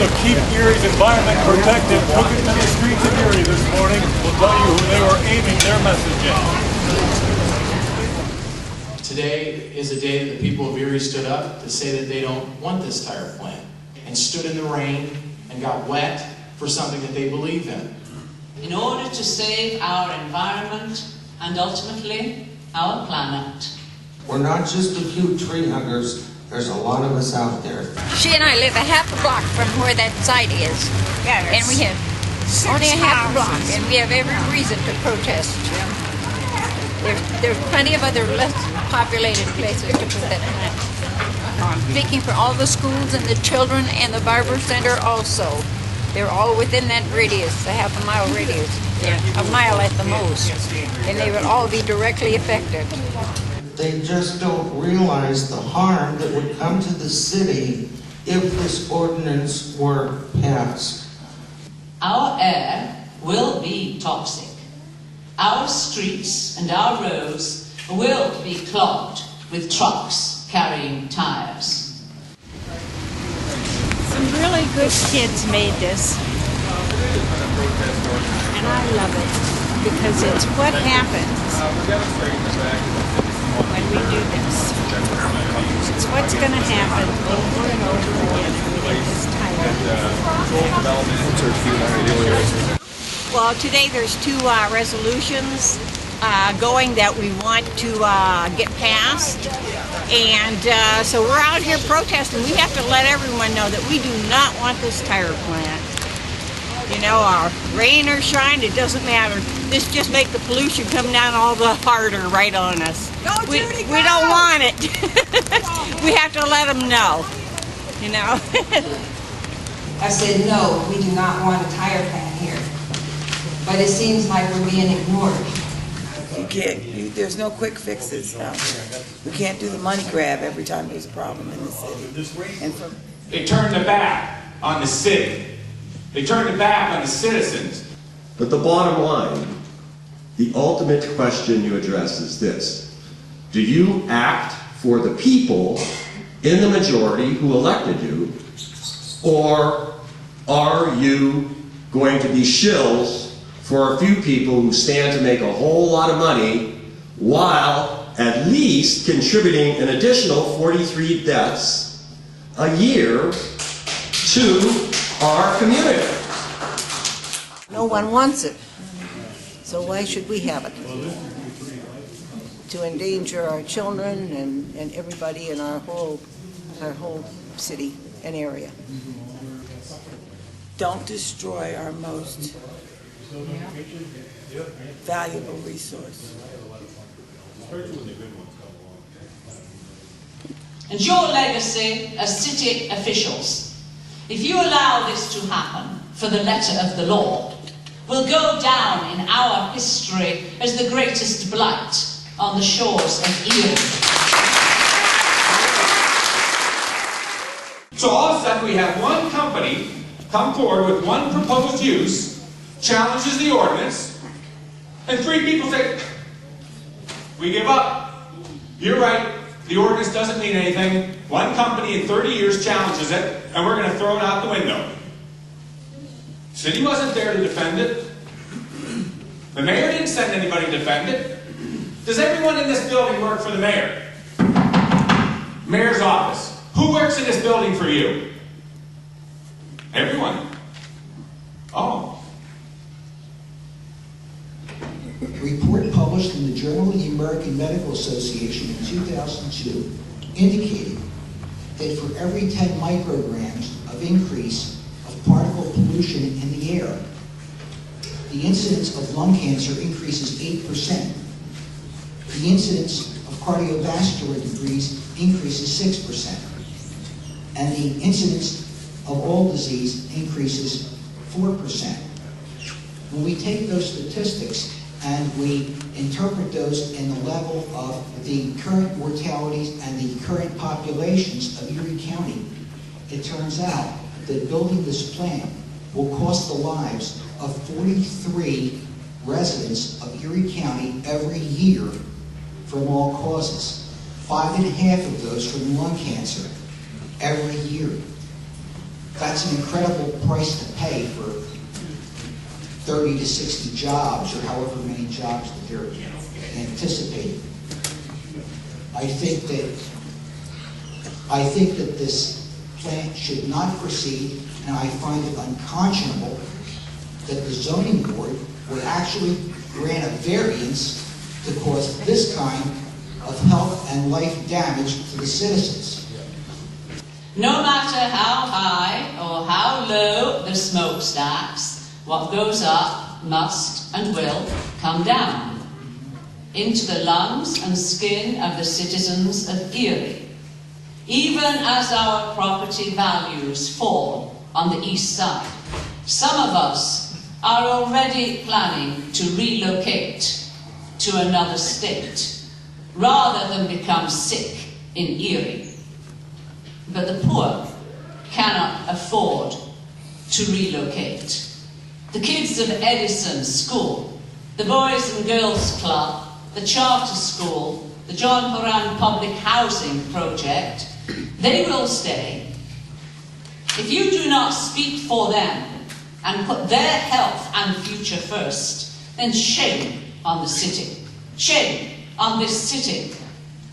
to keep Erie's environment protected took it to the streets of Erie this morning. We'll tell you who they were aiming their message at. Today is a day that the people of Erie stood up to say that they don't want this tire plant, and stood in the rain and got wet for something that they believe in. In order to save our environment and ultimately our planet. We're not just a few tree huggers, there's a lot of us out there. She and I live a half a block from where that site is. Yes. And we have only a half a block, and we have every reason to protest. There's plenty of other less populated places to put that plant. Speaking for all the schools and the children and the barber center also. They're all within that radius, a half a mile radius. A mile at the most. And they would all be directly affected. They just don't realize the harm that would come to the city if this ordinance were passed. Our air will be toxic. Our streets and our roads will be clogged with trucks carrying tires. Some really good kids made this, and I love it because it's what happens when we do this. It's what's going to happen over and over again if we get this tired. Well, today there's two resolutions going that we want to get passed. And so we're out here protesting. We have to let everyone know that we do not want this tire plant. You know, rain or shine, it doesn't matter. This just makes the pollution come down all the harder right on us. We don't want it. We have to let them know, you know. I said, no, we do not want a tire plant here. But it seems like we're being ignored. You can't, there's no quick fixes. We can't do the money grab every time there's a problem in the city. And they turned their back on the city. They turned their back on the citizens. But the bottom line, the ultimate question you address is this. Do you act for the people in the majority who elected you, or are you going to be shills for a few people who stand to make a whole lot of money while at least contributing an additional 43 deaths a year to our community? No one wants it. So why should we have it? To endanger our children and everybody in our whole city and area. Don't destroy our most valuable resource. And your legacy as city officials, if you allow this to happen for the letter of the law, will go down in our history as the greatest blight on the shores of Erie. So all of a sudden we have one company come forward with one proposed use, challenges the ordinance, and 3 people say, we give up. You're right, the ordinance doesn't mean anything. One company in 30 years challenges it, and we're going to throw it out the window. The city wasn't there to defend it. The mayor didn't send anybody to defend it. Does everyone in this building work for the mayor? Mayor's office. Who works in this building for you? Everyone. Oh. A report published in the Journal of the American Medical Association in 2002 indicated that for every 10 micrograms of increase of particle pollution in the air, the incidence of lung cancer increases 8%. The incidence of cardiovascular disease increases 6%. And the incidence of all disease increases 4%. When we take those statistics and we interpret those in the level of the current mortalities and the current populations of Erie County, it turns out that building this plant will cost the lives of 43 residents of Erie County every year from all causes. 5.5 of those from lung cancer every year. That's an incredible price to pay for 30 to 60 jobs, or however many jobs that they're anticipating. I think that this plant should not proceed, and I find it unconscionable that the zoning board would actually grant a variance to cause this kind of health and life damage to the citizens. No matter how high or how low the smokestacks, what goes up must and will come down into the lungs and skin of the citizens of Erie. Even as our property values fall on the east side, some of us are already planning to relocate to another state rather than become sick in Erie. But the poor cannot afford to relocate. The kids of Edison School, the Boys and Girls Club, the Charter School, the John Horan Public Housing Project, they will stay. If you do not speak for them and put their health and future first, then shame on the city. Shame on this city.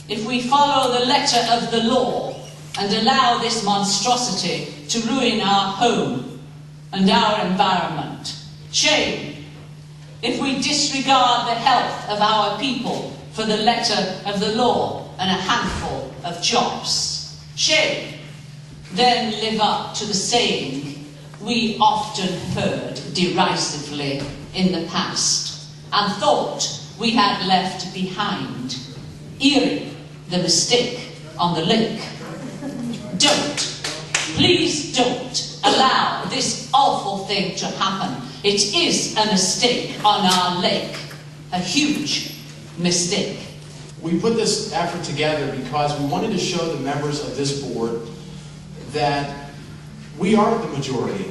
If we follow the letter of the law and allow this monstrosity to ruin our home and our environment. Shame if we disregard the health of our people for the letter of the law and a handful of jobs. Shame. Then live up to the saying we often heard derisively in the past and thought we had left behind. Erie, the mistake on the lake. Don't, please don't allow this awful thing to happen. It is a mistake on our lake, a huge mistake. We put this effort together because we wanted to show the members of this board that we are the majority.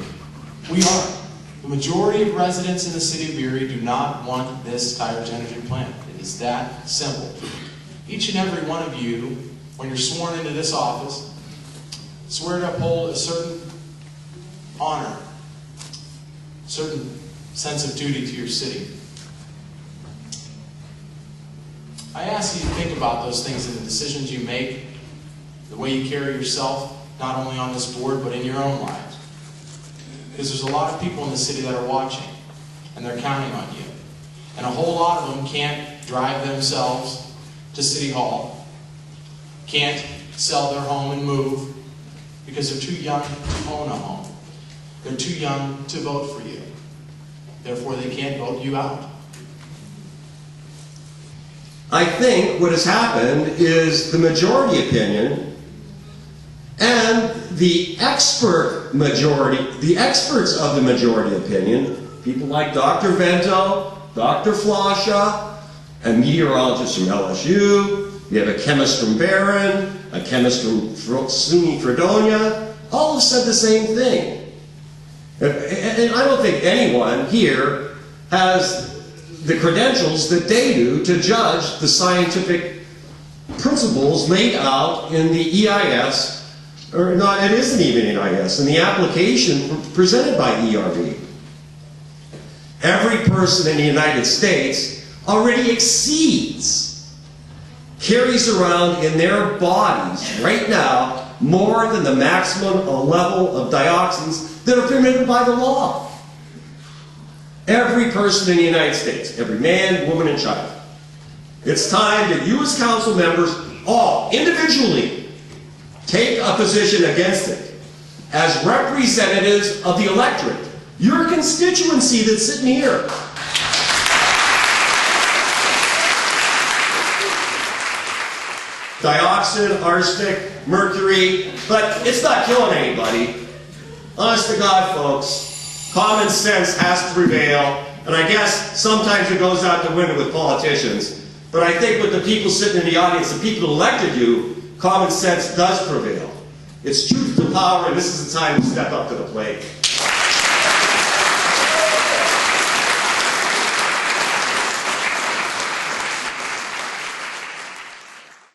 We are. The majority of residents in the city of Erie do not want this tire energy plant. It is that simple. Each and every one of you, when you're sworn into this office, swear to uphold a certain honor, a certain sense of duty to your city. I ask you to think about those things in the decisions you make, the way you carry yourself, not only on this board, but in your own lives. Because there's a lot of people in the city that are watching, and they're counting on you. And a whole lot of them can't drive themselves to City Hall, can't sell their home and move, because they're too young to own a home. They're too young to vote for you. Therefore, they can't vote you out. I think what has happened is the majority opinion and the expert majority, the experts of the majority opinion, people like Dr. Vento, Dr. Flasha, a meteorologist from LSU, you have a chemist from Barron, a chemist from SUNY Fredonia, all have said the same thing. And I don't think anyone here has the credentials that they do to judge the scientific principles laid out in the EIS, or not, it isn't even EIS, in the application presented by ERB. Every person in the United States already carries around in their bodies right now more than the maximum level of dioxins that are permitted by the law. Every person in the United States, every man, woman, and child. It's time that you as council members all individually take a position against it as representatives of the electorate, your constituency that's sitting here. Dioxin, arsenic, mercury, but it's not killing anybody. Honest to God, folks, common sense has to prevail, and I guess sometimes it goes out the window with politicians, but I think with the people sitting in the audience, the people who elected you, common sense does prevail. It's truth to power, and this is the time to step up to the plate.